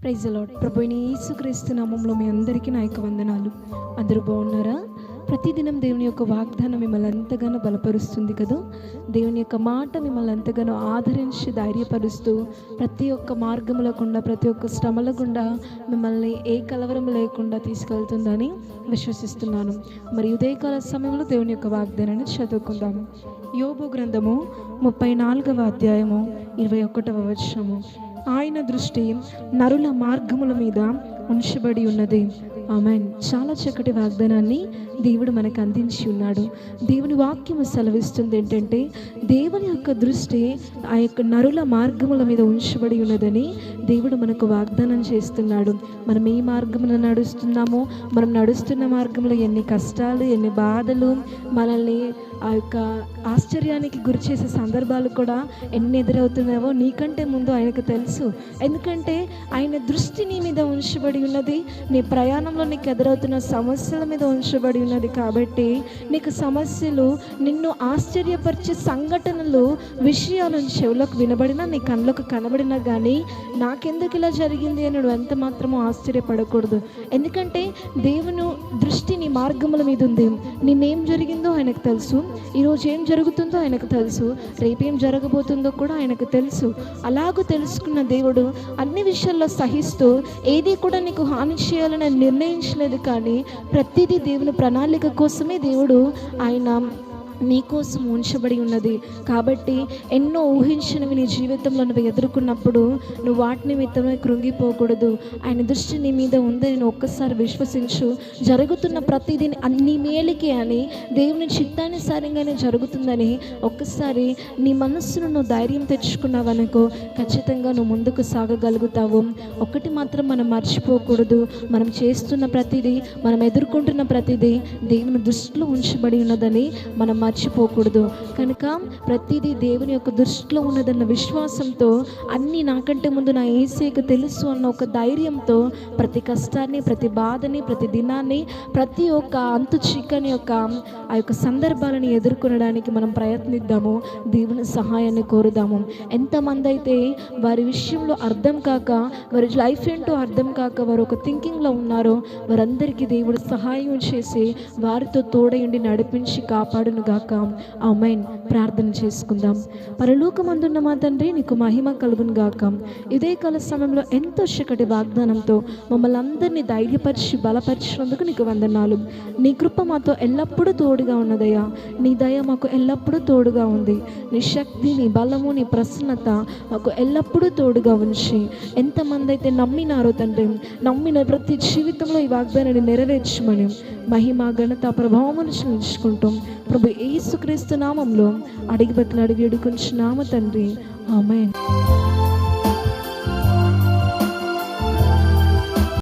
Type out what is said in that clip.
Praise the lord. ప్రభువైన యేసుక్రీస్తు నామములో మీ అందరికీ నా యొక్క వందనాలు. అందరూ బాగున్నారా? ప్రతిదినం దేవుని యొక్క వాగ్దానం మిమ్మల్ని ఎంతగానో బలపరుస్తుంది కదా. దేవుని యొక్క మాట మిమ్మల్ని ఎంతగానో ఆదరించి ధైర్యపరుస్తూ ప్రతి ఒక్క మార్గముల గుండా, ప్రతి ఒక్క శ్రమల గుండా మిమ్మల్ని ఏ కలవరం లేకుండా తీసుకెళ్తుందని విశ్వసిస్తున్నాను. మరి ఉదయకాల సమయంలో దేవుని యొక్క వాగ్దానాన్ని చదువుకుందాము. యోబు గ్రంథము 34వ అధ్యాయము 21వ వచనము. ఆయన దృష్టి నరుల మార్గముల మీద ఉంచబడి ఉన్నది. ఆమేన్. చాలా చక్కటి వాగ్దానాన్ని దేవుడు మనకు అందించి ఉన్నాడు. దేవుని వాక్యము సెలవిస్తుంది ఏంటంటే, దేవుని యొక్క దృష్టి ఆ యొక్క నరుల మార్గముల మీద ఉంచబడి ఉన్నదని దేవుడు మనకు వాగ్దానం చేస్తున్నాడు. మనం ఏ మార్గంలో నడుస్తున్నామో, మనం నడుస్తున్న మార్గంలో ఎన్ని కష్టాలు, ఎన్ని బాధలు, మనల్ని ఆ యొక్క ఆశ్చర్యానికి గురి చేసే సందర్భాలు కూడా ఎన్ని ఎదురవుతున్నావో నీకంటే ముందు ఆయనకు తెలుసు. ఎందుకంటే ఆయన దృష్టి నీ మీద ఉంచబడి ఉన్నది. నీ ప్రయాణంలో నీకు ఎదురవుతున్న సమస్యల మీద ఉంచబడి ఉన్నది. కాబట్టి నీకు సమస్యలు, నిన్ను ఆశ్చర్యపరిచే సంఘటనలు, విషయాలు చెవులకు వినబడినా, నీ కళ్ళకు కనబడినా కానీ నాకెందుకు ఇలా జరిగింది అని నువ్వు ఎంత మాత్రమో ఆశ్చర్యపడకూడదు. ఎందుకంటే దేవుని దృష్టి నీ మార్గముల మీద ఉంది. నిన్నేం జరిగిందో ఆయనకు తెలుసు, ఈరోజు ఏం జరుగుతుందో ఆయనకు తెలుసు, రేపేం జరగబోతుందో కూడా ఆయనకు తెలుసు. అలాగూ తెలుసుకున్న దేవుడు అన్ని విషయాల్లో సహిస్తూ ఏది కూడా నీకు హాని చేయాలని నిర్ణయించలేదు. కానీ ప్రతిదీ దేవుని ప్రణాళిక కోసమే దేవుడు ఆయన నీ కోసం ఉంచబడి ఉన్నది. కాబట్టి ఎన్నో ఊహించినవి నీ జీవితంలో నువ్వు ఎదుర్కొన్నప్పుడు నువ్వు వాటి నిమిత్తమే కృంగిపోకూడదు. ఆయన దృష్టి నీ మీద ఉందని నువ్వు ఒక్కసారి విశ్వసించు. జరుగుతున్న ప్రతిదీ అన్ని మేలుకే అని, దేవుని చిత్తానుసారంగానే జరుగుతుందని ఒక్కసారి నీ మనస్సును నువ్వు ధైర్యం తెచ్చుకున్నావనుకో, ఖచ్చితంగా నువ్వు ముందుకు సాగగలుగుతావు. ఒకటి మాత్రం మనం మర్చిపోకూడదు, మనం చేస్తున్న ప్రతిదీ, మనం ఎదుర్కొంటున్న ప్రతిదీ దేవుని దృష్టిలో ఉంచబడి ఉన్నదని మనం మర్చిపోకూడదు. కనుక ప్రతిదీ దేవుని యొక్క దృష్టిలో ఉన్నదన్న విశ్వాసంతో, అన్నీ నాకంటే ముందు నా యేసుకు తెలుసు అన్న ఒక ధైర్యంతో ప్రతి కష్టాన్ని, ప్రతి బాధని, ప్రతి దినాన్ని, ప్రతి ఒక్క అంతు చిక్కని యొక్క ఆ యొక్క సందర్భాలను ఎదుర్కొనడానికి మనం ప్రయత్నిద్దాము. దేవుని సహాయాన్ని కోరుదాము. ఎంతమంది అయితే వారి విషయంలో అర్థం కాక, వారి లైఫ్ ఏంటో అర్థం కాక వారు ఒక థింకింగ్లో ఉన్నారో, వారందరికీ దేవుడు సహాయం చేసి వారితో తోడయుండి నడిపించి కాపాడును గాక. ఆమేన్. ప్రార్థన చేసుకుందాం. పరలోకమందున్న మా తండ్రి, నీకు మహిమ కలుగును గాక. ఇదే కాల సమయంలో ఎంతో చక్కటి వాగ్దానంతో మమ్మల్ని అందరినీ ధైర్యపరిచి బలపరిచినందుకు నీకు వందనాలు. నీ కృప మాతో ఎల్లప్పుడూ తోడుగా ఉన్నదయ్యా. నీ దయ మాకు ఎల్లప్పుడూ తోడుగా ఉంది. నీ శక్తి, నీ బలము, నీ ప్రసన్నత మాకు ఎల్లప్పుడూ తోడుగా ఉంచి, ఎంతమంది అయితే నమ్మినారో తండ్రి, నమ్మిన ప్రతి జీవితంలో ఈ వాగ్దానాన్ని నెరవేర్చమని మహిమ, ఘనత, ప్రభావమును చెల్లించుకుంటాం. ప్రభు యేసుక్రీస్తు నామంలో అడిగి వేడుకొంచున్నాము తండ్రి. ఆమేన్.